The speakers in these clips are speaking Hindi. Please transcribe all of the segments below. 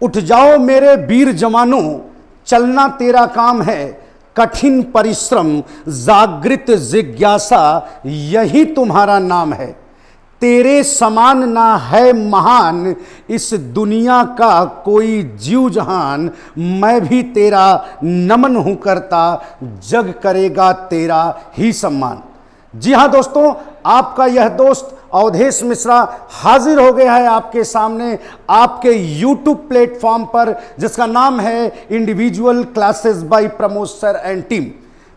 उठ जाओ मेरे वीर जवानों, चलना तेरा काम है, कठिन परिश्रम जागृत जिज्ञासा यही तुम्हारा नाम है। तेरे समान ना है महान इस दुनिया का कोई जीव जहान, मैं भी तेरा नमन हूं करता, जग करेगा तेरा ही सम्मान। जी हां दोस्तों, आपका यह दोस्त अवधेश मिश्रा हाजिर हो गया है आपके सामने, आपके YouTube प्लेटफॉर्म पर, जिसका नाम है individual classes bye Pramod sir and team.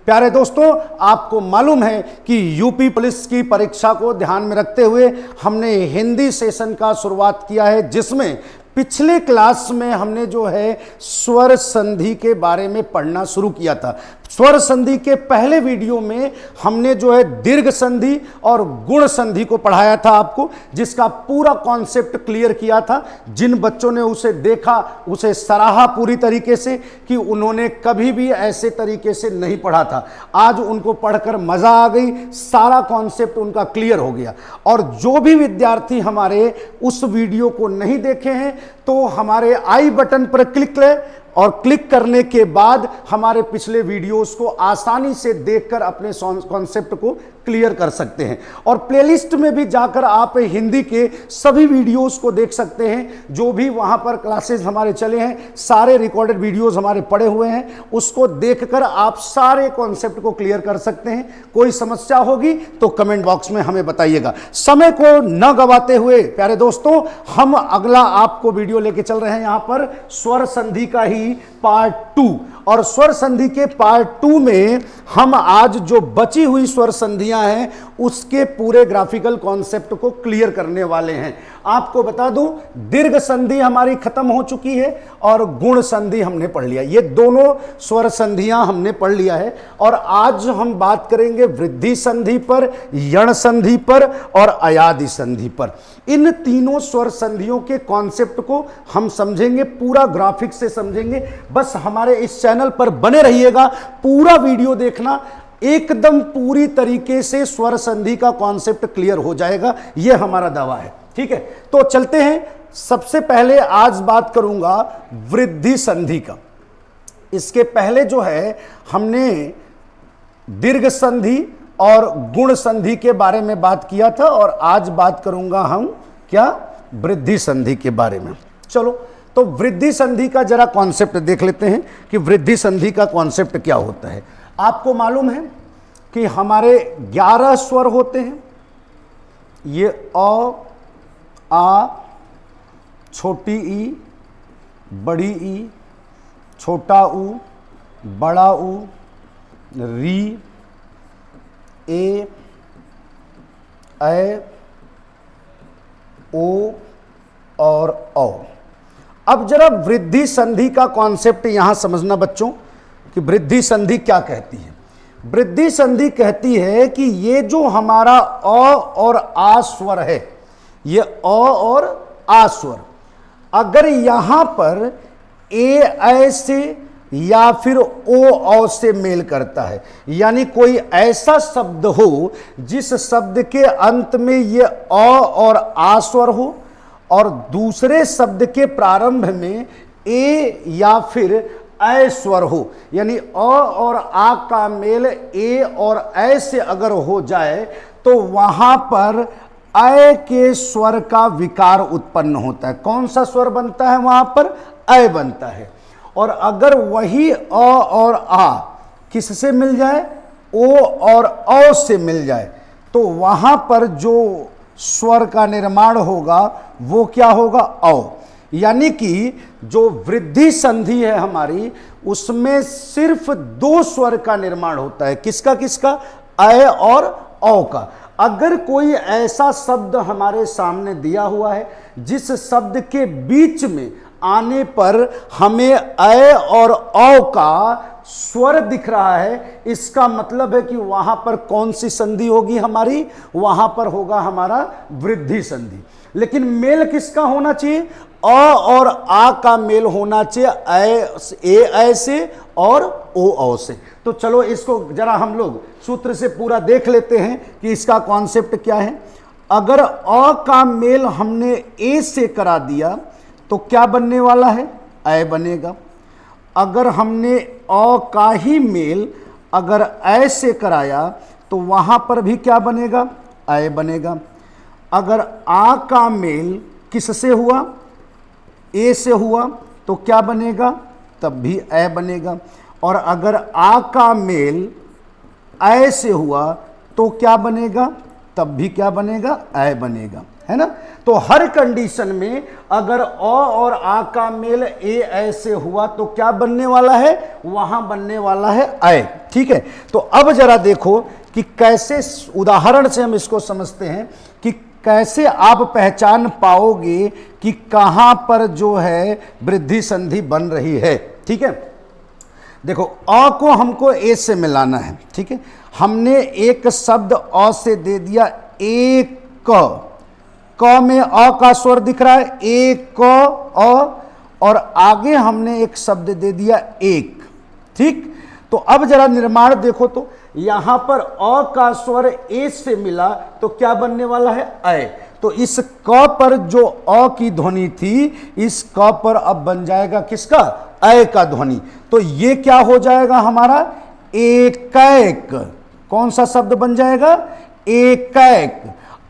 प्यारे दोस्तों, आपको मालूम है कि यूपी पुलिस की परीक्षा को ध्यान में रखते हुए हमने हिंदी सेशन का शुरुआत किया है, जिसमें पिछले क्लास में हमने जो है स्वर संधि के बारे में पढ़ना शुरू किया था। स्वर संधि के पहले वीडियो में हमने जो है दीर्घ संधि और गुण संधि को पढ़ाया था आपको, जिसका पूरा कॉन्सेप्ट क्लियर किया था। जिन बच्चों ने उसे देखा, उसे सराहा पूरी तरीके से कि उन्होंने कभी भी ऐसे तरीके से नहीं पढ़ा था। आज उनको पढ़कर मजा आ गई, सारा कॉन्सेप्ट उनका क्लियर हो गया। और जो भी विद्यार्थी हमारे उस वीडियो को नहीं देखे हैं, तो हमारे आई बटन पर क्लिक करें और क्लिक करने के बाद हमारे पिछले वीडियोस को आसानी से देखकर अपने कॉन्सेप्ट को क्लियर कर सकते हैं। और प्लेलिस्ट में भी जाकर आप हिंदी के सभी वीडियोस को देख सकते हैं। जो भी वहां पर क्लासेस हमारे चले हैं, सारे रिकॉर्डेड वीडियोस हमारे पड़े हुए हैं, उसको देखकर आप सारे कॉन्सेप्ट को क्लियर कर सकते हैं। कोई समस्या होगी तो कमेंट बॉक्स में हमें बताइएगा। समय को न गवाते हुए प्यारे दोस्तों, हम अगला आपको वीडियो लेके चल रहे हैं यहां पर स्वर संधि का ही पार्ट 2। और स्वर संधि के पार्ट 2 में हम आज जो बची हुई स्वर संधियां हैं उसके पूरे ग्राफिकल कॉन्सेप्ट को क्लियर करने वाले हैं। आपको बता दूं, दीर्घ संधि हमारी खत्म हो चुकी है और गुण संधि हमने पढ़ लिया। ये दोनों स्वर संधियां हमने पढ़ लिया है। और आज हम बात करेंगे वृद्धि संधि पर, यण संधि पर और अयादि संधि पर। इन तीनों स्वर संधियों के कॉन्सेप्ट को हम समझेंगे, पूरा ग्राफिक से समझेंगे। बस हमारे इस चैनल पर बने रहिएगा, पूरा वीडियो देखना, एकदम पूरी तरीके से स्वर संधि का कॉन्सेप्ट क्लियर हो जाएगा, यह हमारा दावा है। ठीक है, तो चलते हैं। सबसे पहले आज बात करूंगा वृद्धि संधि का। इसके पहले जो है हमने दीर्घ संधि और गुण संधि के बारे में बात किया था, और आज बात करूंगा हम क्या, वृद्धि संधि के बारे में। चलो, तो वृद्धि संधि का जरा कॉन्सेप्ट देख लेते हैं कि वृद्धि संधि का कॉन्सेप्ट क्या होता है। आपको मालूम है कि हमारे 11 स्वर होते हैं। ये अ, आ, छोटी ई, बड़ी ई, छोटा ऊ, बड़ा ऊ, री, ए, ऐ, ओ और औ। अब जरा वृद्धि संधि का कॉन्सेप्ट यहां समझना बच्चों, कि वृद्धि संधि क्या कहती है। वृद्धि संधि कहती है कि ये जो हमारा अ और आ स्वर है, ये अ और आ स्वर, अगर यहां पर ए ऐ से या फिर ओ औ से मेल करता है, यानी कोई ऐसा शब्द हो जिस शब्द के अंत में ये अ और आ स्वर हो, और दूसरे शब्द के प्रारंभ में ए या फिर ऐ स्वर हो, यानी अ और आ का मेल ए और ऐ से अगर हो जाए, तो वहां पर ऐ के स्वर का विकार उत्पन्न होता है। कौन सा स्वर बनता है वहां पर? ऐ बनता है। और अगर वही अ और आ किससे मिल जाए? ओ और औ से मिल जाए, तो वहां पर जो स्वर का निर्माण होगा वो क्या होगा? औ। यानी कि जो वृद्धि संधि है हमारी, उसमें सिर्फ 2 स्वर का निर्माण होता है। किसका किसका? ऐ और औ का। अगर कोई ऐसा शब्द हमारे सामने दिया हुआ है जिस शब्द के बीच में आने पर हमें ऐ और औ का स्वर दिख रहा है, इसका मतलब है कि वहां पर कौन सी संधि होगी हमारी? वहां पर होगा हमारा वृद्धि संधि। लेकिन मेल किसका होना चाहिए? अ और आ का मेल होना चाहिए ए ऐ से और ओ औ से। तो चलो इसको जरा हम लोग सूत्र से पूरा देख लेते हैं कि इसका कॉन्सेप्ट क्या है। अगर अ का मेल हमने ए से करा दिया तो क्या बनने वाला है, अ बनेगा। अगर हमने अ का ही मेल अगर अ से कराया तो वहां पर भी क्या बनेगा, अ बनेगा। अगर आ का मेल किससे हुआ, ए से हुआ, तो क्या बनेगा, तब भी अ बनेगा। और अगर आ का मेल अ से हुआ तो क्या बनेगा, तब भी क्या बनेगा, अ बनेगा, है ना। तो हर कंडीशन में अगर अ और आ का मेल ए ऐ से हुआ तो क्या बनने वाला है, वहां बनने वाला है अ। ठीक है, तो अब जरा देखो कि कैसे उदाहरण से हम इसको समझते हैं कि कैसे आप पहचान पाओगे कि कहां पर जो है वृद्धि संधि बन रही है। ठीक है, देखो अ को हमको ए से मिलाना है। ठीक है, हमने एक शब्द अ से दे दिया एक, क में अ का स्वर दिख रहा है, एक अ, और आगे हमने एक शब्द दे दिया एक। ठीक, तो अब जरा निर्माण देखो तो यहां पर अ का स्वर ए से मिला तो क्या बनने वाला है, अ। तो इस क पर जो अ की ध्वनि थी, इस क पर अब बन जाएगा किसका, अ का ध्वनि। तो ये क्या हो जाएगा हमारा, एकैक। कौन सा शब्द बन जाएगा, एकैक।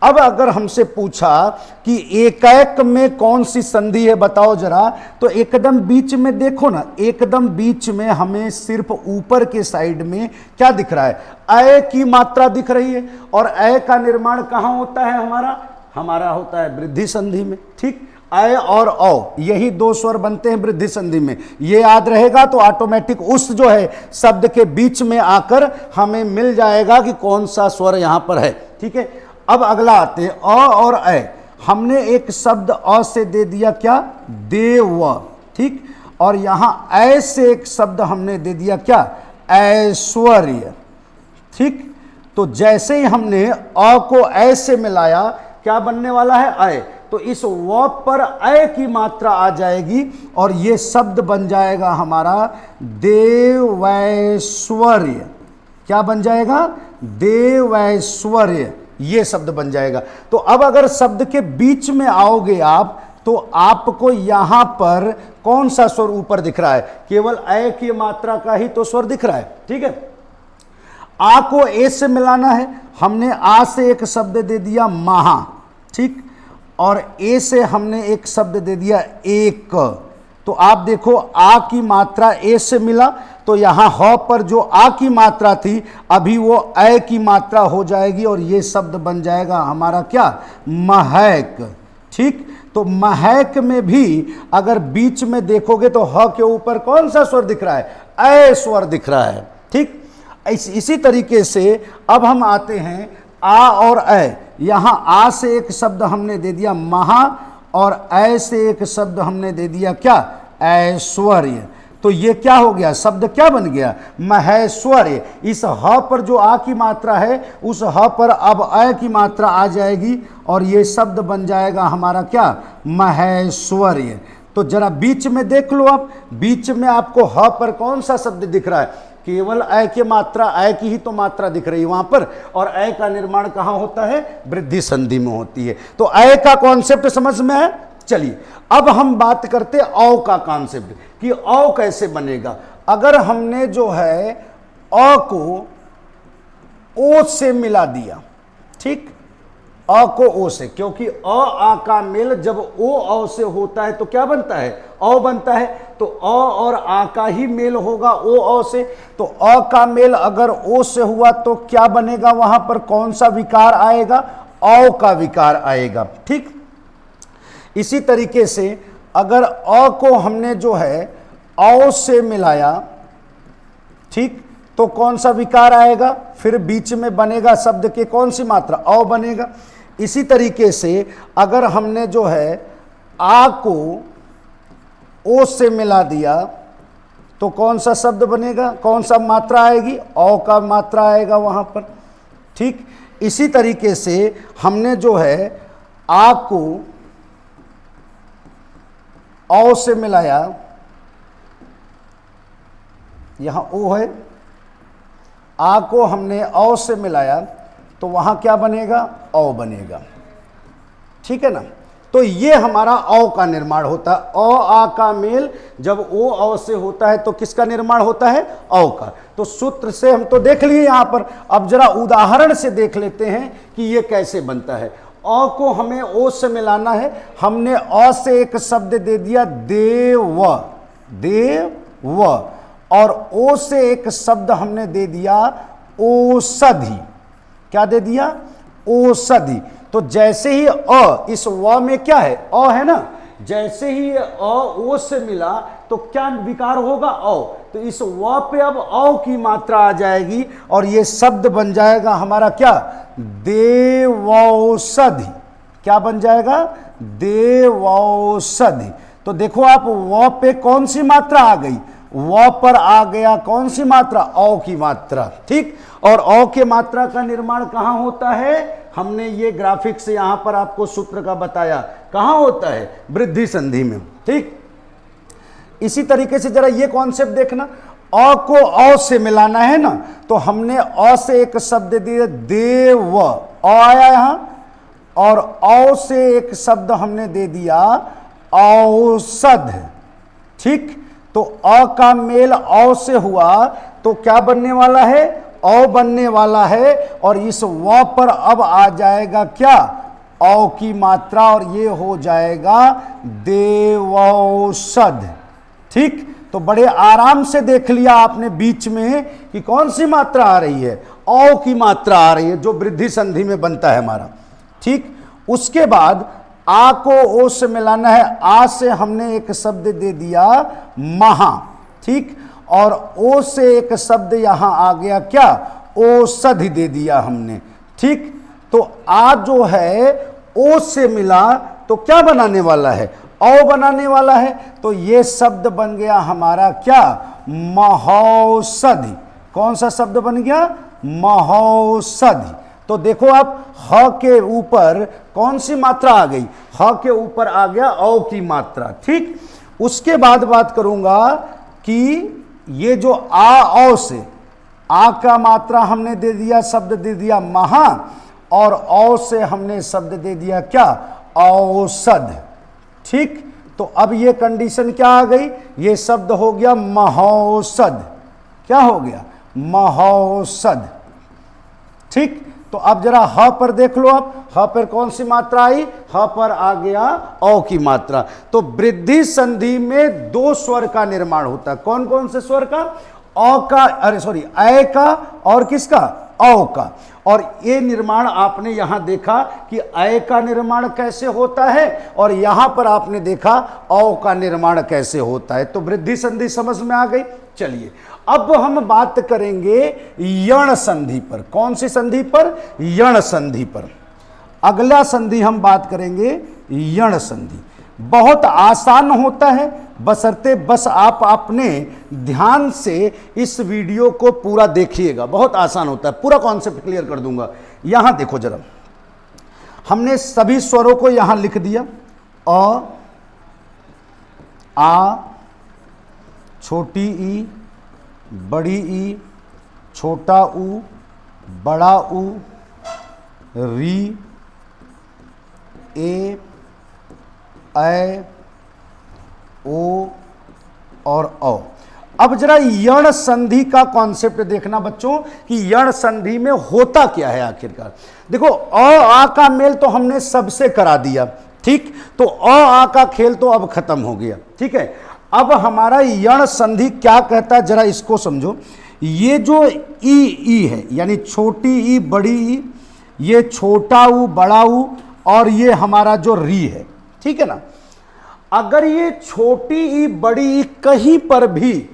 अब अगर हमसे पूछा कि एकैक में कौन सी संधि है बताओ जरा, तो एकदम बीच में देखो ना, एकदम बीच में हमें सिर्फ ऊपर के साइड में क्या दिख रहा है, अ की मात्रा दिख रही है। और अ का निर्माण कहां होता है, हमारा होता है वृद्धि संधि में। ठीक, अ और औ यही दो स्वर बनते हैं वृद्धि संधि में। ये याद रहेगा तो ऑटोमेटिक उस जो है शब्द के बीच में आकर हमें मिल जाएगा कि कौन सा स्वर यहां पर है। ठीक है, अब अगला आते हैं अ और अ। हमने एक शब्द अ से दे दिया क्या, देव। ठीक, और यहां अ से एक शब्द हमने दे दिया क्या, ऐश्वर्य। ठीक, तो जैसे ही हमने अ को अ से मिलाया क्या बनने वाला है, अ। तो इस व पर अ की मात्रा आ जाएगी और ये शब्द बन जाएगा हमारा देवैश्वर्य। क्या बन जाएगा, देवैश्वर्य, ये शब्द बन जाएगा। तो अब अगर शब्द के बीच में आओगे आप तो आपको यहां पर कौन सा स्वर ऊपर दिख रहा है, केवल अ की मात्रा का ही तो स्वर दिख रहा है। ठीक है, आ को ए से मिलाना है, हमने आ से एक शब्द दे दिया महा। ठीक, और ए से हमने एक शब्द दे दिया एक। तो आप देखो आ की मात्रा ए से मिला तो यहां ह पर जो आ की मात्रा थी अभी वो अ की मात्रा हो जाएगी और ये शब्द बन जाएगा हमारा क्या, महक। ठीक, तो महक में भी अगर बीच में देखोगे तो ह के ऊपर कौन सा स्वर दिख रहा है, अ स्वर दिख रहा है। ठीक, इसी तरीके से अब हम आते हैं आ और अ। यहां आ से एक शब्द हमने दे दिया महा और अ से एक शब्द हमने दे दिया क्या, ऐश्वर्य। तो ये क्या हो गया, शब्द क्या बन गया, महेश्वर्य। इस ह पर जो आ की मात्रा है उस ह पर अब अ की मात्रा आ जाएगी और ये शब्द बन जाएगा हमारा क्या, महेश्वर्य। तो जरा बीच में देख लो आप, बीच में आपको ह पर कौन सा शब्द दिख रहा है, केवल अ की मात्रा, अ की ही तो मात्रा दिख रही है वहां पर। और अ का निर्माण कहां होता है, वृद्धि संधि में होती है। तो अ का कॉन्सेप्ट समझ में है। चलिए अब हम बात करते हैं औ का कॉन्सेप्ट कि औ कैसे बनेगा। अगर हमने जो है अ को ओ से मिला दिया, ठीक, अ को ओ से, क्योंकि अ आ का मेल जब ओ औ से होता है तो क्या बनता है, औ बनता है। तो अ और आ का ही मेल होगा ओ औ से। तो अ का मेल अगर ओ से हुआ तो क्या बनेगा, वहां पर कौन सा विकार आएगा, औ का विकार आएगा। ठीक, इसी तरीके से अगर अ को हमने जो है औ से मिलाया, ठीक, तो कौन सा विकार आएगा, फिर बीच में बनेगा शब्द के कौन सी मात्रा, औ बनेगा। इसी तरीके से अगर हमने जो है आ को ओ से मिला दिया तो कौन सा शब्द बनेगा, कौन सा मात्रा आएगी, औ का मात्रा आएगा वहां पर। ठीक, इसी तरीके से हमने जो है आ को औ से मिलाया, यहां ओ है, आ को हमने औ से मिलाया तो वहां क्या बनेगा, औ बनेगा। ठीक है ना। तो ये हमारा औ का निर्माण होता है। औ आ का मेल जब ओ औ से होता है तो किसका निर्माण होता है? औ का। तो सूत्र से हम तो देख लिए यहां पर, अब जरा उदाहरण से देख लेते हैं कि ये कैसे बनता है। औ को हमें ओ से मिलाना है। हमने औ से एक शब्द दे दिया देव, देव, और ओ से एक शब्द हमने दे दिया औषधि। क्या दे दिया? औषधि। तो जैसे ही अ, इस व में क्या है? अ है ना। जैसे ही अ ओ से मिला तो क्या विकार होगा? औ। तो इस व पे अब औ की मात्रा आ जाएगी और ये शब्द बन जाएगा हमारा क्या? देवौषधि। क्या बन जाएगा? देवौषधि। तो देखो आप, व पे कौन सी मात्रा आ गई? व पर आ गया कौन सी मात्रा? औ की मात्रा। ठीक। और औ के मात्रा का निर्माण कहां होता है? हमने ये ग्राफिक से यहां पर आपको सूत्र का बताया। कहां होता है? वृद्धि संधि में। ठीक। इसी तरीके से जरा ये कॉन्सेप्ट देखना, अ को औ से मिलाना है ना, तो हमने अ से एक शब्द दिया देव, अ आया यहां, और औ से एक शब्द हमने दे दिया औषध। ठीक। तो अ का मेल औ से हुआ तो क्या बनने वाला है? औ बनने वाला है। और इस व पर अब आ जाएगा क्या? औ की मात्रा, और ये हो जाएगा देवौषध। ठीक। तो बड़े आराम से देख लिया आपने बीच में कि कौन सी मात्रा आ रही है? औ की मात्रा आ रही है, जो वृद्धि संधि में बनता है हमारा। ठीक। उसके बाद आ को ओ से मिलाना है। आ से हमने एक शब्द दे दिया महा। ठीक। और ओ से एक शब्द यहां आ गया क्या? औषधि दे दिया हमने। ठीक। तो आ जो है ओ से मिला तो क्या बनाने वाला है? औ बनाने वाला है। तो ये शब्द बन गया हमारा क्या? महौषधि। कौन सा शब्द बन गया? महौषधि। तो देखो आप, ह के ऊपर कौन सी मात्रा आ गई? ह के ऊपर आ गया औ की मात्रा। ठीक। उसके बाद बात करूंगा कि ये जो आ औ से, आ का मात्रा हमने दे दिया, शब्द दे दिया महा, और औ से हमने शब्द दे दिया क्या? औषध। ठीक। तो अब ये कंडीशन क्या आ गई? ये शब्द हो गया महौषध। क्या हो गया? महौषध। ठीक। तो अब जरा ह पर देख लो। आप ह पर कौन सी मात्रा आई? ह पर आ गया औ की मात्रा। तो वृद्धि संधि में दो स्वर का निर्माण होता है। कौन कौन से स्वर का? औ का, अरे सॉरी, ऐ का और किसका? औ का। और ये निर्माण आपने यहां देखा कि ऐ का निर्माण कैसे होता है, और यहां पर आपने देखा औ का निर्माण कैसे होता है। तो वृद्धि संधि समझ में आ गई। चलिए अब हम बात करेंगे यण संधि पर। कौन सी संधि पर? यण संधि पर। अगला संधि हम बात करेंगे यण संधि। बहुत आसान होता है, बशर्ते बस आप अपने ध्यान से इस वीडियो को पूरा देखिएगा। बहुत आसान होता है, पूरा कॉन्सेप्ट क्लियर कर दूंगा। यहां देखो जरा, हमने सभी स्वरों को यहां लिख दिया। अ, आ, छोटी ई, बड़ी ई, छोटा ऊ, बड़ा ऊ, री, ए, ऐ, ओ और औ। अब जरा यण संधि का कॉन्सेप्ट देखना बच्चों कि यण संधि में होता क्या है आखिरकार। देखो, अ आ का मेल तो हमने सबसे करा दिया। ठीक। तो अ आ का खेल तो अब खत्म हो गया। ठीक है। अब हमारा यण संधि क्या कहता है, जरा इसको समझो। ये जो ई है, यानी छोटी ई, बड़ी ई, ये छोटा ऊ, बड़ा ऊ, और ये हमारा जो री है। ठीक है ना। अगर ये छोटी ई, बड़ी ई कहीं पर भी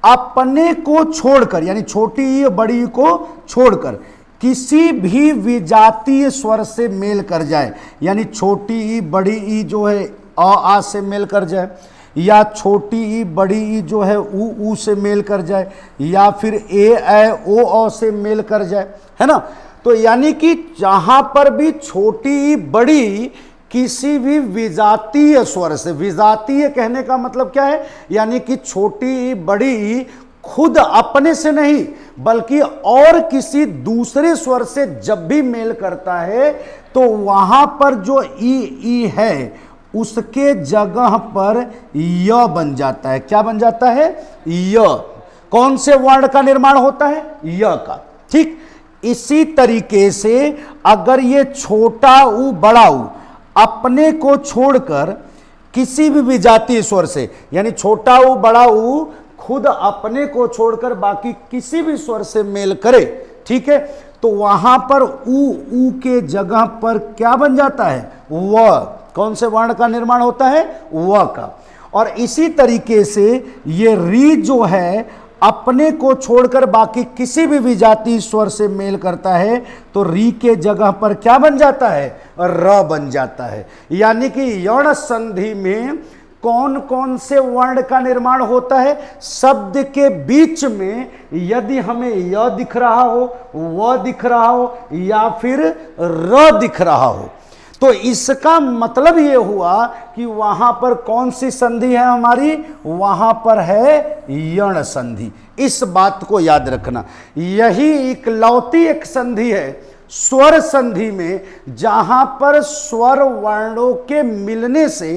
अपने को छोड़कर, यानी छोटी ई, बड़ी ई को छोड़कर किसी भी विजातीय स्वर से मेल कर जाए, यानी छोटी ई, बड़ी ई जो है अ आ से मेल कर जाए, या छोटी ई, बड़ी ई जो है ऊ से मेल कर जाए, या फिर ए, ऐ, ओ, औ से मेल कर जाए, है ना। तो यानी कि जहां पर भी छोटी ई, बड़ी किसी भी विजातीय स्वर से, विजातीय कहने का मतलब क्या है? यानी कि छोटी ई, बड़ी खुद अपने से नहीं बल्कि और किसी दूसरे स्वर से जब भी मेल करता है तो वहां पर जो ई है उसके जगह पर य बन जाता है। क्या बन जाता है? य। कौन से वर्ण का निर्माण होता है? य का। ठीक इसी तरीके से अगर ये छोटा ऊ बड़ा ऊ अपने को छोड़कर किसी भी विजातीय स्वर से, यानी छोटा ऊ बड़ा ऊ खुद अपने को छोड़कर बाकी किसी भी स्वर से मेल करे, ठीक है, तो वहां पर ऊ के जगह पर क्या बन जाता है? व। कौन से वर्ण का निर्माण होता है? व का। और इसी तरीके से ये री जो है अपने को छोड़कर बाकी किसी भी विजातीय स्वर से मेल करता है तो री के जगह पर क्या बन जाता है? र बन जाता है। यानी कि यण संधि में कौन कौन से वर्ण का निर्माण होता है? शब्द के बीच में यदि हमें य दिख रहा हो, व दिख रहा हो या फिर र दिख रहा हो तो इसका मतलब ये हुआ कि वहां पर कौन सी संधि है हमारी? वहां पर है यण संधि। इस बात को याद रखना। यही इकलौती एक संधि है स्वर संधि में जहां पर स्वर वर्णों के मिलने से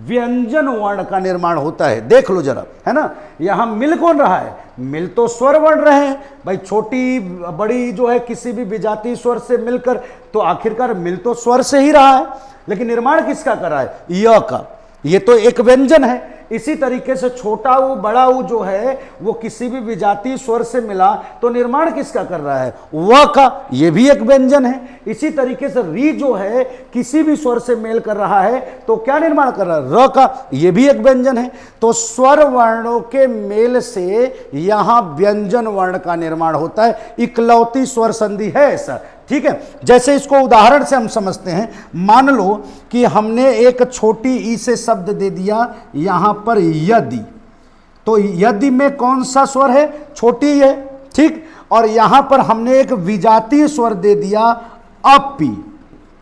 व्यंजन वर्ण का निर्माण होता है। देख लो जरा, है ना, यहां मिल कौन रहा है? मिल तो स्वर वर्ण रहे हैं भाई, छोटी बड़ी जो है किसी भी विजातीय स्वर से मिलकर, तो आखिरकार मिल तो स्वर से ही रहा है, लेकिन निर्माण किसका कर रहा है? य का। ये तो एक व्यंजन है। इसी तरीके से छोटा ऊ बड़ा ऊ जो है वो किसी भी विजातीय स्वर से मिला तो निर्माण किसका कर रहा है? व का। ये भी एक व्यंजन है। इसी तरीके से री जो है किसी भी स्वर से मेल कर रहा है तो क्या निर्माण कर रहा है? र का। ये भी एक व्यंजन है। तो स्वर वर्णों के मेल से यहां व्यंजन वर्ण का निर्माण होता है। इकलौती स्वर संधि है ऐसा, ठीक है। जैसे इसको उदाहरण से हम समझते हैं। मान लो कि हमने एक छोटी ई से शब्द दे दिया यहां पर यदि, तो यदि में कौन सा स्वर है? छोटी है, ठीक। और यहां पर हमने एक विजातीय स्वर दे दिया अपी,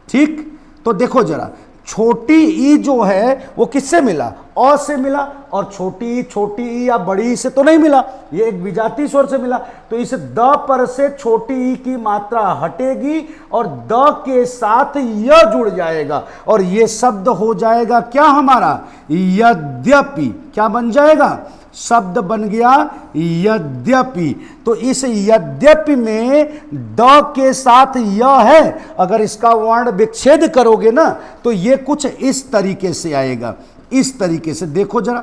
ठीक। तो देखो जरा, छोटी ई जो है वो किससे मिला? अ से मिला। और छोटी ई या बड़ी ई से तो नहीं मिला, ये एक विजातीय स्वर से मिला। तो इस द पर से छोटी ई की मात्रा हटेगी और द के साथ य जुड़ जाएगा और ये शब्द हो जाएगा क्या हमारा? यद्यपि। क्या बन जाएगा? शब्द बन गया यद्यपि। तो इस यद्यपि में द के साथ य है, अगर इसका वर्ण विच्छेद करोगे ना तो ये कुछ इस तरीके से आएगा। इस तरीके से देखो जरा,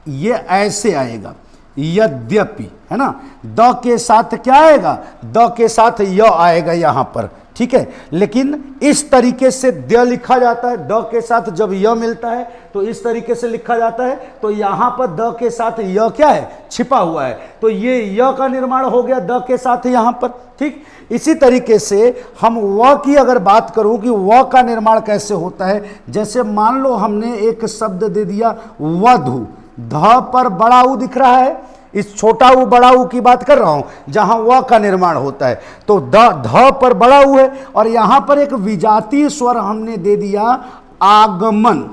ये ऐसे आएगा यद्यपि, है ना। द के साथ क्या आएगा? द के साथ य आएगा यहां पर, ठीक है। लेकिन इस तरीके से द लिखा जाता है। द के साथ जब य मिलता है तो इस तरीके से लिखा जाता है। तो यहां पर द के साथ य क्या है? छिपा हुआ है। तो ये य का निर्माण हो गया द के साथ यहां पर, ठीक। इसी तरीके से हम व की अगर बात करूं कि व का निर्माण कैसे होता है, जैसे मान लो हमने एक शब्द दे दिया वधु। ध पर बड़ा ऊ दिख रहा है, इस छोटा ऊ बड़ा ऊ की बात कर रहा हूं जहां व का निर्माण होता है। तो ध पर बड़ा ऊ है और यहां पर एक विजातीय स्वर हमने दे दिया आगमन,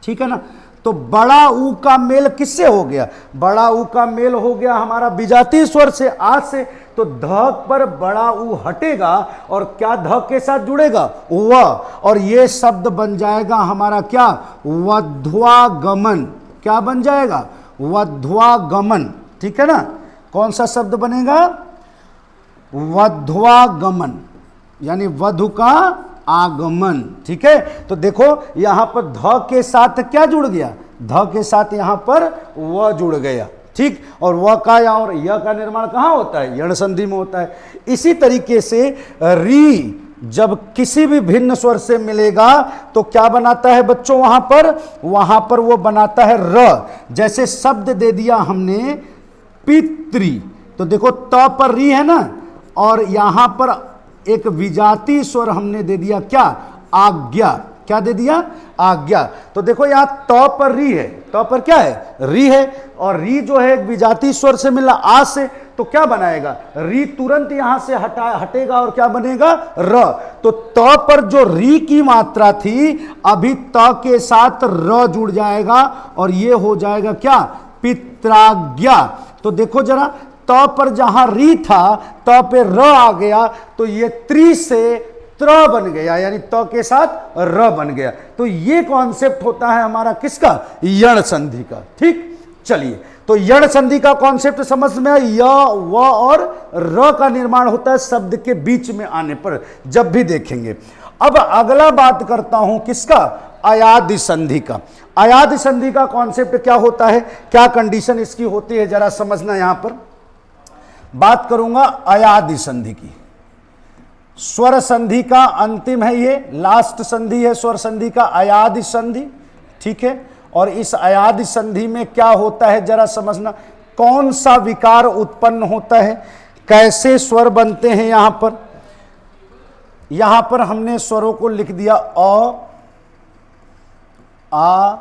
ठीक है ना। तो बड़ा ऊ का मेल किससे हो गया? बड़ा ऊ का मेल हो गया हमारा विजातीय स्वर से, आ से। तो ध पर बड़ा ऊ हटेगा और क्या ध के साथ जुड़ेगा? व। और ये शब्द बन जाएगा हमारा क्या? वध्वागमन। क्या बन जाएगा? वध्वागमन, ठीक है ना। कौन सा शब्द बनेगा? वध्वागमन, यानी वधु का आगमन, ठीक है। तो देखो यहां पर ध के साथ क्या जुड़ गया? ध के साथ यहां पर व जुड़ गया, ठीक। और व का या और य का निर्माण कहां होता है? यण संधि में होता है। इसी तरीके से री जब किसी भी भिन्न स्वर से मिलेगा तो क्या बनाता है बच्चों? वहां पर वो बनाता है र। जैसे शब्द दे दिया हमने पितृ, तो देखो त पर री है ना, और यहां पर एक विजातीय स्वर हमने दे दिया क्या? आज्ञा। क्या दे दिया? आज्ञा। तो देखो यहां त पर री है, त पर क्या है? री है। और री जो है एक विजातीय स्वर से मिला आ से, तो क्या बनाएगा? री तुरंत यहां से हटेगा और क्या बनेगा? र। तो त पर जो री की मात्रा थी अभी त के साथ र जुड़ जाएगा और ये हो जाएगा क्या? पित्राज्ञा। तो देखो जरा, त पर जहां री था त पे र आ गया, तो ये त्रि से त्र बन गया, यानी त के साथ र बन गया। तो ये कॉन्सेप्ट होता है हमारा किसका, यण संधि का। ठीक, चलिए, तो यण संधि का कॉन्सेप्ट समझ में आया। य व और र का निर्माण होता है शब्द के बीच में आने पर, जब भी देखेंगे। अब अगला बात करता हूं किसका, अयादि संधि का। अयादि संधि का कॉन्सेप्ट क्या होता है, क्या कंडीशन इसकी होती है, जरा समझना। यहां पर बात करूंगा अयादि संधि की। स्वर संधि का अंतिम है, ये लास्ट संधि है स्वर संधि का, अयादि संधि। ठीक है, और इस अयादि संधि में क्या होता है जरा समझना, कौन सा विकार उत्पन्न होता है, कैसे स्वर बनते हैं। यहां पर हमने स्वरों को लिख दिया अ, आ,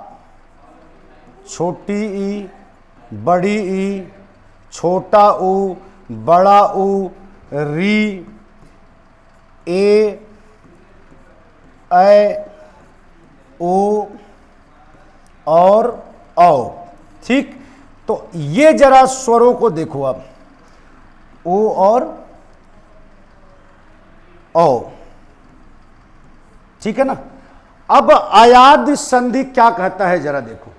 छोटी ई, बड़ी ई, छोटा ऊ, बड़ा ऊ, री, ए, ओ और औ। ठीक, तो ये जरा स्वरों को देखो अब, ओ और औ। ठीक है ना। अब अयादि संधि क्या कहता है जरा देखो,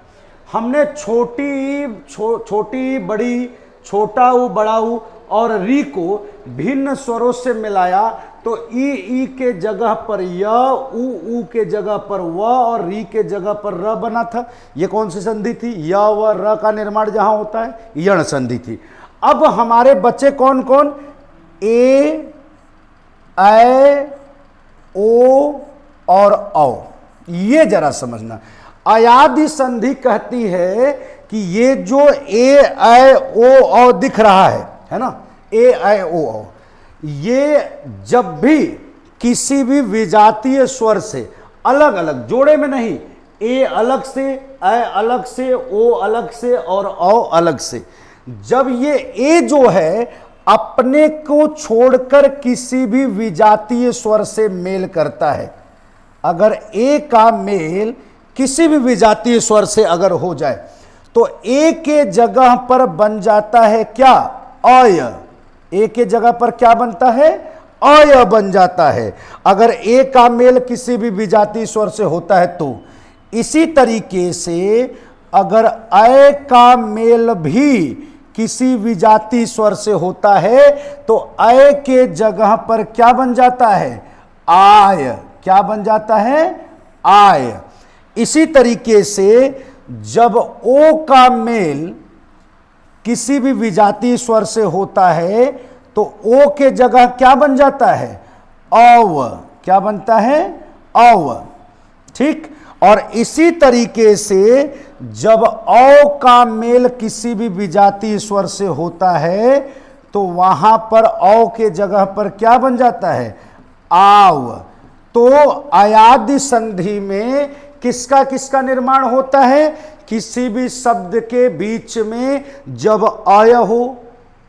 हमने छोटी बड़ी, छोटा ऊ, बड़ा ऊ और री को भिन्न स्वरों से मिलाया, तो ई के जगह पर य, ऊ के जगह पर व और री के जगह पर र बना था। ये कौन सी संधि थी, य व र का निर्माण जहां होता है, यण संधि थी। अब हमारे बच्चे कौन कौन, ए, ओ और औ। ये जरा समझना, अयादि संधि कहती है कि ये जो ए, ओ, औ दिख रहा है ना, ए, ओ, औ, ये जब भी किसी भी विजातीय स्वर से अलग अलग, जोड़े में नहीं, ए अलग से, अलग से, ओ अलग से और औ अलग से, जब ये ए जो है अपने को छोड़कर किसी भी विजातीय स्वर से मेल करता है, अगर ए का मेल किसी भी विजातीय स्वर से अगर हो जाए, तो ए के जगह पर बन जाता है क्या, अय। ए के जगह पर क्या बनता है, अय बन जाता है, अगर ए का मेल किसी भी विजातीय स्वर से होता है तो। इसी तरीके से अगर अय का मेल भी किसी विजातीय स्वर से होता है, तो अय के जगह पर क्या बन जाता है, आय। क्या बन जाता है, आय। इसी तरीके से जब ओ का मेल किसी भी विजातीय स्वर से होता है, तो ओ के जगह क्या बन जाता है, औ। क्या बनता है, औ। ठीक, और इसी तरीके से जब औ का मेल किसी भी विजातीय स्वर से होता है, तो वहां पर औ के जगह पर क्या बन जाता है, आव। तो अयादि संधि में किसका किसका निर्माण होता है, किसी भी शब्द के बीच में जब अय हो,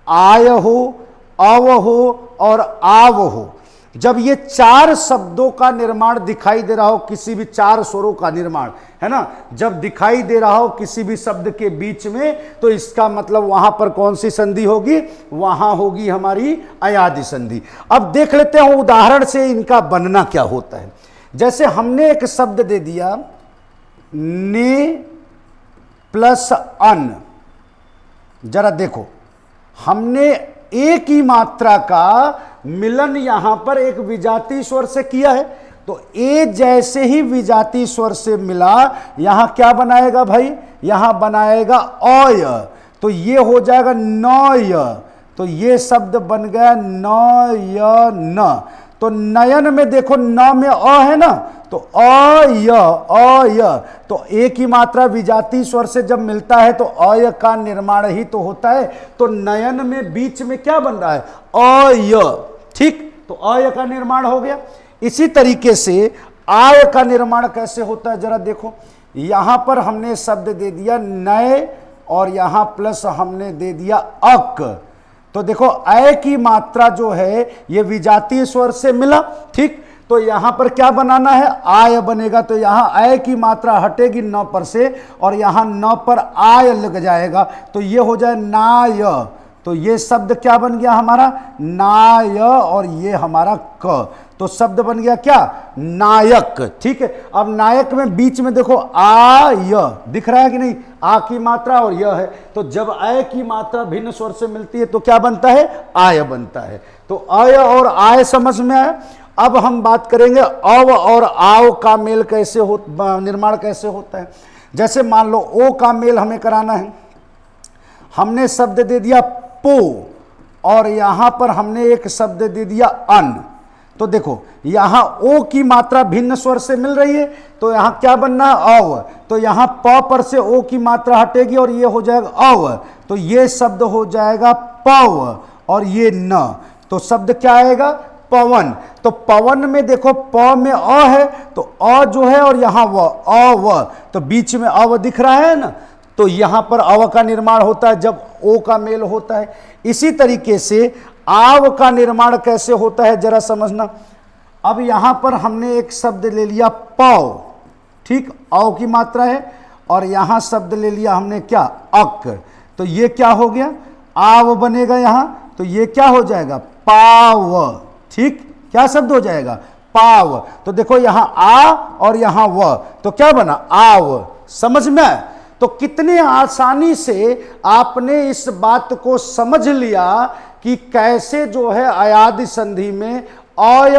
आय हो, अव हो और आव हो, जब ये चार शब्दों का निर्माण दिखाई दे रहा हो, किसी भी चार स्वरों का निर्माण है ना, जब दिखाई दे रहा हो किसी भी शब्द के बीच में, तो इसका मतलब वहां पर कौन सी संधि होगी, वहां होगी हमारी अयादि संधि। अब देख लेते हैं उदाहरण से इनका बनना क्या होता है। जैसे हमने एक शब्द दे दिया ने प्लस अन, जरा देखो, हमने एक ही मात्रा का मिलन यहां पर एक विजातीय स्वर से किया है, तो ए जैसे ही विजातीय स्वर से मिला, यहां क्या बनाएगा भाई, यहां बनाएगा अय, तो ये हो जाएगा नय। तो ये शब्द बन गया नयन। तो नयन में देखो न में अ है ना, तो अय, अय, तो एक ही मात्रा विजातीय स्वर से जब मिलता है तो अय का निर्माण ही तो होता है। तो नयन में बीच में क्या बन रहा है, अय। ठीक, तो अय का निर्माण हो गया। इसी तरीके से आय का निर्माण कैसे होता है जरा देखो, यहां पर हमने शब्द दे दिया नय और यहां प्लस हमने दे दिया अक, तो देखो अय की मात्रा जो है ये विजातीय स्वर से मिला। ठीक, तो यहां पर क्या बनाना है, आय बनेगा। तो यहां आय की मात्रा हटेगी न पर से और यहां न पर आय लग जाएगा, तो ये हो जाए नाय। तो ये शब्द क्या बन गया हमारा, नाय, और ये हमारा क, तो शब्द बन गया क्या, नायक। ठीक है, अब नायक में बीच में देखो आय दिख रहा है कि नहीं, आ की मात्रा और यह है, तो जब आय की मात्रा भिन्न स्वर से मिलती है तो क्या बनता है, आय बनता है। तो अय और आय समझ में आया। अब हम बात करेंगे अव और आव का मेल कैसे हो, निर्माण कैसे होता है। जैसे मान लो ओ का मेल हमें कराना है, हमने शब्द दे दिया पो और यहां पर हमने एक शब्द दे दिया अन। तो देखो यहां ओ की मात्रा भिन्न स्वर से मिल रही है, तो यहां क्या बनना है, अव। तो यहां प पर से ओ की मात्रा हटेगी और ये हो जाएगा अव, तो ये शब्द हो जाएगा पव, और ये न, तो शब्द क्या आएगा, पवन। तो पवन में देखो प में अ है, तो अ जो है और यहां व, अव, तो बीच में अव दिख रहा है ना, तो यहां पर अव का निर्माण होता है जब ओ का मेल होता है। इसी तरीके से आव का निर्माण कैसे होता है जरा समझना। अब यहां पर हमने एक शब्द ले लिया पौ, ठीक, औ की मात्रा है, और यहां शब्द ले लिया हमने क्या, अक, तो ये क्या हो गया, आव बनेगा यहां, तो ये क्या हो जाएगा, पाव। ठीक, क्या शब्द हो जाएगा, पाव। तो देखो यहां आ और यहां व, तो क्या बना, आव। समझ में आया? तो कितने आसानी से आपने इस बात को समझ लिया कि कैसे जो है अयादि संधि में अय,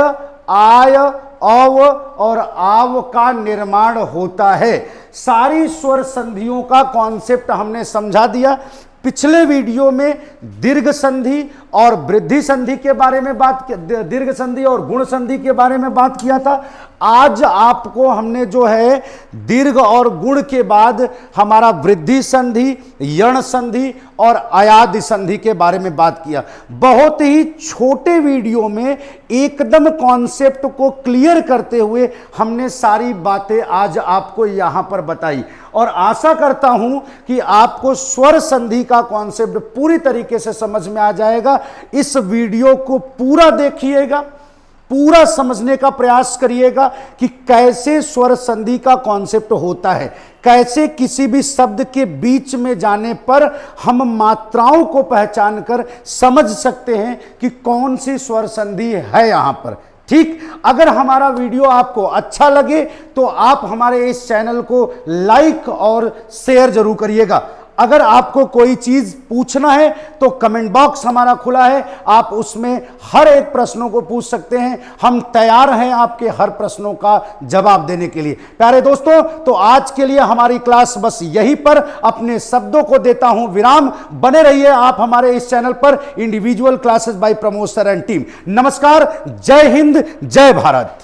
आय, अव और आव का निर्माण होता है। सारी स्वर संधियों का कॉन्सेप्ट हमने समझा दिया। पिछले वीडियो में दीर्घ संधि और वृद्धि संधि के बारे में बात किया, दीर्घ संधि और गुण संधि के बारे में बात किया था। आज आपको हमने जो है दीर्घ और गुण के बाद हमारा वृद्धि संधि, यण संधि और अयादि संधि के बारे में बात किया। बहुत ही छोटे वीडियो में एकदम कॉन्सेप्ट को क्लियर करते हुए हमने सारी बातें आज आपको यहां पर बताई, और आशा करता हूं कि आपको स्वर संधि का कॉन्सेप्ट पूरी तरीके से समझ में आ जाएगा। इस वीडियो को पूरा देखिएगा, पूरा समझने का प्रयास करिएगा कि कैसे स्वर संधि का कॉन्सेप्ट होता है, कैसे किसी भी शब्द के बीच में जाने पर हम मात्राओं को पहचान कर समझ सकते हैं कि कौन सी स्वर संधि है यहां पर। ठीक, अगर हमारा वीडियो आपको अच्छा लगे तो आप हमारे इस चैनल को लाइक और शेयर जरूर करिएगा। अगर आपको कोई चीज पूछना है तो कमेंट बॉक्स हमारा खुला है, आप उसमें हर एक प्रश्नों को पूछ सकते हैं। हम तैयार हैं आपके हर प्रश्नों का जवाब देने के लिए। प्यारे दोस्तों, तो आज के लिए हमारी क्लास बस यहीं पर अपने शब्दों को देता हूं विराम। बने रहिए आप हमारे इस चैनल पर, individual classes bye Pramod sir and team. नमस्कार, जय हिंद, जय भारत।